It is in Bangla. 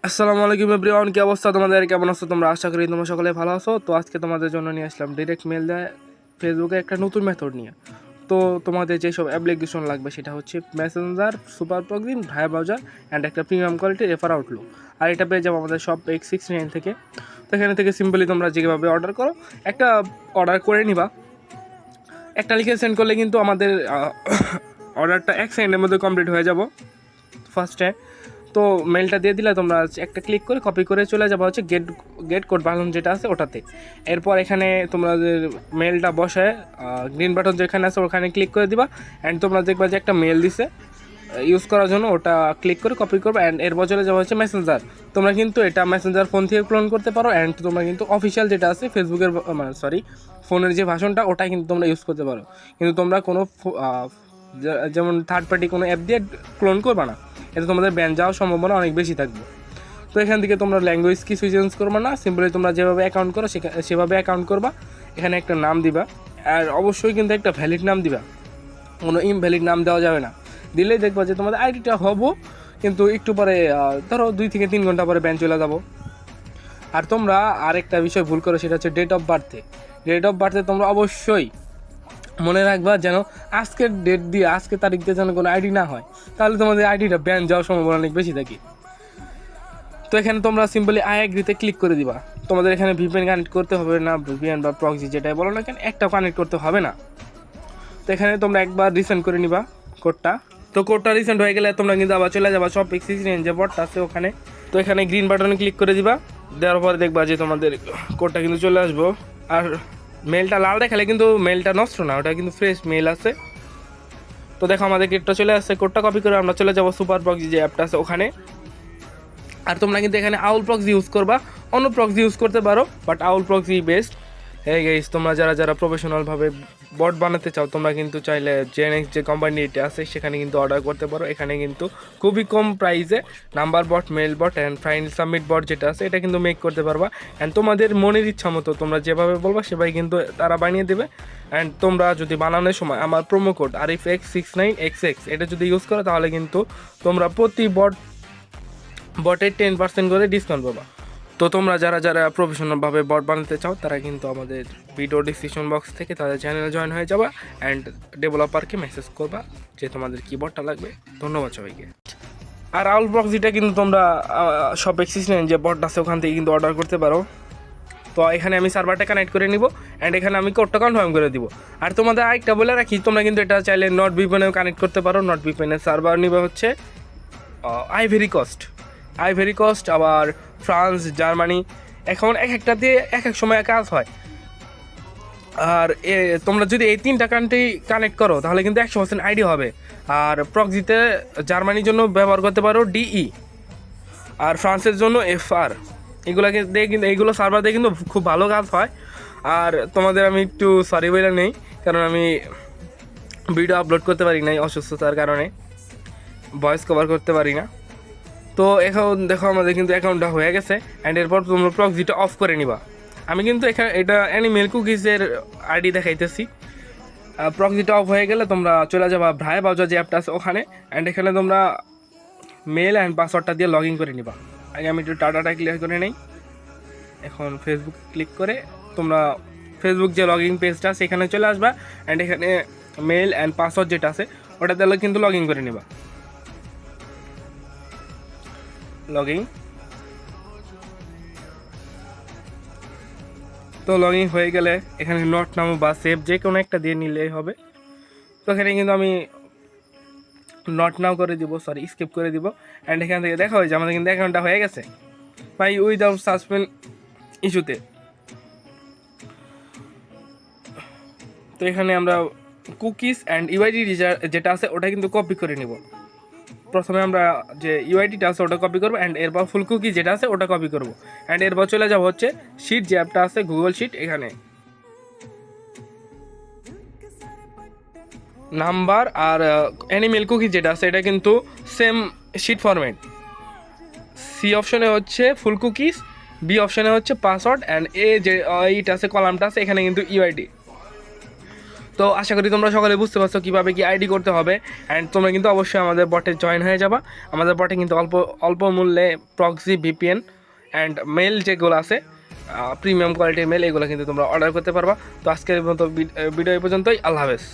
আসসালামু আলাইকুম এভরিওয়ান, কি অবস্থা তোমাদের? কেমন আছো তোমরা? আশা করি তোমরা সকলে ভালো আছো। তো আজকে তোমাদের জন্য নিয়ে আসলাম ডিরেক্ট মেল দেয় ফেসবুকে একটা নতুন মেথড নিয়ে। তো তোমাদের যেসব অ্যাপ্লিকেশন লাগবে সেটা হচ্ছে Messenger, super proxy, via browser and একটা প্রিমিয়াম কোয়ালিটির রেফার আউটলুক। আর এটা পেয়ে যাবো আমাদের সব X69 থেকে। তো এখানে থেকে সিম্পলি তোমরা যেভাবে অর্ডার করো, একটা অর্ডার করে নিবা, একটা লিখে সেন্ড করলে কিন্তু আমাদের অর্ডারটা 1 সেকেন্ডের মধ্যে কমপ্লিট হয়ে যাব ফার্স্টে। তো মেলটা দিয়ে দিলে তোমরা একটা ক্লিক করে কপি করে চলে যাবো হচ্ছে গেট কোড বাটন যেটা আছে ওটাতে। এরপর এখানে তোমাদের মেলটা বসায় গ্রিন বাটন যেখানে আছে ওখানে ক্লিক করে দিবা। অ্যান্ড তোমরা দেখবা যে একটা মেল দিছে ইউজ করার জন্য, ওটা ক্লিক করে কপি করবে। অ্যান্ড এরপর চলে যাবো হচ্ছে মেসেঞ্জার। তোমরা কিন্তু এটা মেসেঞ্জার ফোন থেকে ক্লোন করতে পারো। অ্যান্ড তোমরা কিন্তু অফিসিয়াল যেটা আছে ফেসবুকের ফোনের যে ভাষণটা ওটা কিন্তু তোমরা ইউজ করতে পারো। কিন্তু তোমরা কোনো যেমন থার্ড পার্টি কোনো অ্যাপ দিয়ে ক্লোন করবে না, এতে তোমাদের ব্যান যাওয়ার সম্ভাবনা অনেক বেশি থাকবে। তো এখান থেকে তোমরা ল্যাঙ্গুয়েজ কিছু চেঞ্জ করবে না, সিম্পলি তোমরা যেভাবে অ্যাকাউন্ট করো সেভাবে অ্যাকাউন্ট করবা। এখানে একটা নাম দিবা, আর অবশ্যই কিন্তু একটা ভ্যালিড নাম দিবা, কোনো ইনভ্যালিড নাম দেওয়া যাবে না। দিলেই দেখবা যে তোমাদের আইডিটা হবো, কিন্তু একটু পরে ধরো 2 থেকে 3 ঘন্টা পরে ব্যান চলে যাবো। আর তোমরা আরেকটা বিষয় ভুল করো, সেটা হচ্ছে ডেট অফ বার্থে তোমরা অবশ্যই মনে রাখবা যেন আজকের ডেট দিয়ে আজকের তারিখ দিয়ে যেন কোনো আইডি না হয়, তাহলে তোমাদের আইডিটা ব্যান যাওয়ার সম্ভাবনা অনেক বেশি থাকে। তো এখানে তোমরা সিম্পলি আই এগ্রিতে ক্লিক করে দিবা। তোমাদের এখানে ভিপিএন কানেক্ট করতে হবে না, ভিপিএন বা প্রক্সি যেটাই বলো না কেন, একটাও কানেক্ট করতে হবে না। তো এখানে তোমরা একবার রিসেন্ড করে নিবা কোডটা। তো কোডটা রিসেন্ড হয়ে গেলে তোমরা কিন্তু আবার চলে যাবা সব X69 যে বটটা আছে ওখানে। তো এখানে গ্রিন বাটনে ক্লিক করে দিবা, দেওয়ার পরে দেখবা যে তোমাদের কোডটা কিন্তু চলে আসবো। আর মেলটা লাল দেখালে কিন্তু মেলটা নষ্ট না, ওটা কিন্তু ফ্রেশ মেল আছে। তো দেখো আমাদের কোডটা চলে আসছে, কোডটা কপি করে আমরা চলে যাবো সুপার প্রক্সি যে অ্যাপটা আছে ওখানে। আর তোমরা কিন্তু এখানে আউল প্রক্সি ইউজ করবা, অন্য প্রক্সি ইউজ করতে পারো, বাট আউল প্রক্সি বেস্ট। হ্যাঁ গাইস, তোমরা যারা প্রফেশনালভাবে বট বানাতে চাও তোমরা কিন্তু চাইলে জেনেক্স যে কোম্পানিটা আছে সেখানে কিন্তু অর্ডার করতে পারো। এখানে কিন্তু খুবই কম প্রাইসে number bot, mail bot and final submit bot যেটা আছে এটা কিন্তু মেক করতে পারবা। অ্যান্ড তোমাদের মনের ইচ্ছা মতো তোমরা যেভাবে বলবা সেভাবে কিন্তু তারা বানিয়ে দেবে। অ্যান্ড তোমরা যদি বানানোর সময় আমার প্রোমো কোড ARIFX69XX এটা যদি ইউজ করো তাহলে কিন্তু তোমরা প্রতি বটের 10% করে ডিসকাউন্ট পাবা। তো তোমরা যারা প্রফেশনালভাবে বট বানাতে চাও তারা কিন্তু আমাদের ভিডিও ডিসক্রিপশন বক্স থেকে তাদের চ্যানেলে জয়েন হয়ে যাবা অ্যান্ড ডেভেলপারকে মেসেজ করবা যে তোমাদের কি বটটা লাগবে। ধন্যবাদ সবাইকে। আর আউল প্রক্সিটা কিন্তু তোমরা সব X69 যে বটটা আছে ওখান থেকে কিন্তু অর্ডার করতে পারো। তো এখানে আমি সার্ভারটা কানেক্ট করে নিব অ্যান্ড এখানে আমি কোডটা কনফার্ম করে দিব। আর তোমাদের আরেকটা বলে রাখি, তোমরা কিন্তু এটা চাইলে নট ভিপিএনেও কানেক্ট করতে পারো। নট ভিপিএনের সার্ভার নিবে হচ্ছে আইভেরি কোস্ট, আবার ফ্রান্স, জার্মানি। এখন এক একটা দিয়ে এক এক সময় কাজ হয়। আর তোমরা যদি এই 3টা কান্ট্রি কানেক্ট করো তাহলে কিন্তু 100% আইডি হবে। আর প্রক্সিতে জার্মানির জন্য ব্যবহার করতে পারো DE, আর ফ্রান্সের জন্য FR। এগুলোকে দিয়ে কিন্তু এইগুলো সার্ভার দিয়ে কিন্তু খুব ভালো কাজ হয়। আর তোমাদের আমি একটু সরি বলে নেই, কারণ আমি ভিডিও আপলোড করতে পারি নাই অসুস্থতার কারণে, ভয়েস কভার করতে পারি না। তো এখন দেখো আমাদের কিন্তু অ্যাকাউন্টটা হয়ে গেছে। অ্যান্ড এরপর তোমরা প্রক্সিটা অফ করে নিবা। আমি কিন্তু এখানে এটা অ্যানিমেল কুকিজের আইডি দেখাইতেছি। প্রক্সিটা অফ হয়ে গেলে তোমরা চলে যাবা ভায়া ব্রাউজার যে অ্যাপটা আছে ওখানে। অ্যান্ড এখানে তোমরা মেল অ্যান্ড পাসওয়ার্ডটা দিয়ে লগ ইন করে নিবা। আগে আমি একটু ডাটাটা ক্লিয়ার করে নেই। এখন ফেসবুক ক্লিক করে তোমরা ফেসবুক যে লগ ইন পেজটা আছে এখানে চলে আসবা। অ্যান্ড এখানে মেল অ্যান্ড পাসওয়ার্ড যেটা আছে ওটা দিলে কিন্তু লগ ইন করে নিবা। লগইন তো লগইন হয়ে গেলে এখানে নট নাও বা সেভ যে কোনো একটা দিয়ে নিলেই হবে। তো এখানে কিন্তু আমি নট নাও করে দিব, স্কিপ করে দিব। অ্যান্ড এখান থেকে দেখা হয়েছে আমাদের কিন্তু অ্যাকাউন্টটা হয়ে গেছে ভাই উইদাউট সাসপেন্ড ইস্যুতে। তো এখানে আমরা কুকিজ অ্যান্ড ইউআইডি যেটা আছে ওটা কিন্তু কপি করে নিব। প্রথমে আমরা যে ইউআইডিটা আছে ওটা কপি করবো অ্যান্ড এরপর ফুল কুকি যেটা আছে ওটা কপি করবো। অ্যান্ড এরপর চলে যাবো হচ্ছে শিট যে অ্যাপটা আছে গুগল শিট, এখানে নাম্বার আর অ্যানিমেল কুকি যেটা আছে এটা কিন্তু সেম শিট ফরম্যাট। সি অপশনে হচ্ছে ফুল কুকিজ, বি অপশনে হচ্ছে পাসওয়ার্ড, অ্যান্ড এ যে এইটা আছে কলামটা আছে এখানে কিন্তু ইউআইডি। তো আশা করি তোমরা সকলে বুঝতে পারছো কীভাবে কি আইডি করতে হবে। অ্যান্ড তোমরা কিন্তু অবশ্যই আমাদের বটে জয়েন হয়ে যাবা। আমাদের বটে কিন্তু অল্প অল্প মূল্যে প্রক্সি ভিপিএন অ্যান্ড মেল যেগুলো আছে প্রিমিয়াম কোয়ালিটির মেল, এগুলো কিন্তু তোমরা অর্ডার করতে পারবা। তো আজকের মতো ভিডিও এই পর্যন্তই। আল্লাহ হাফেজ।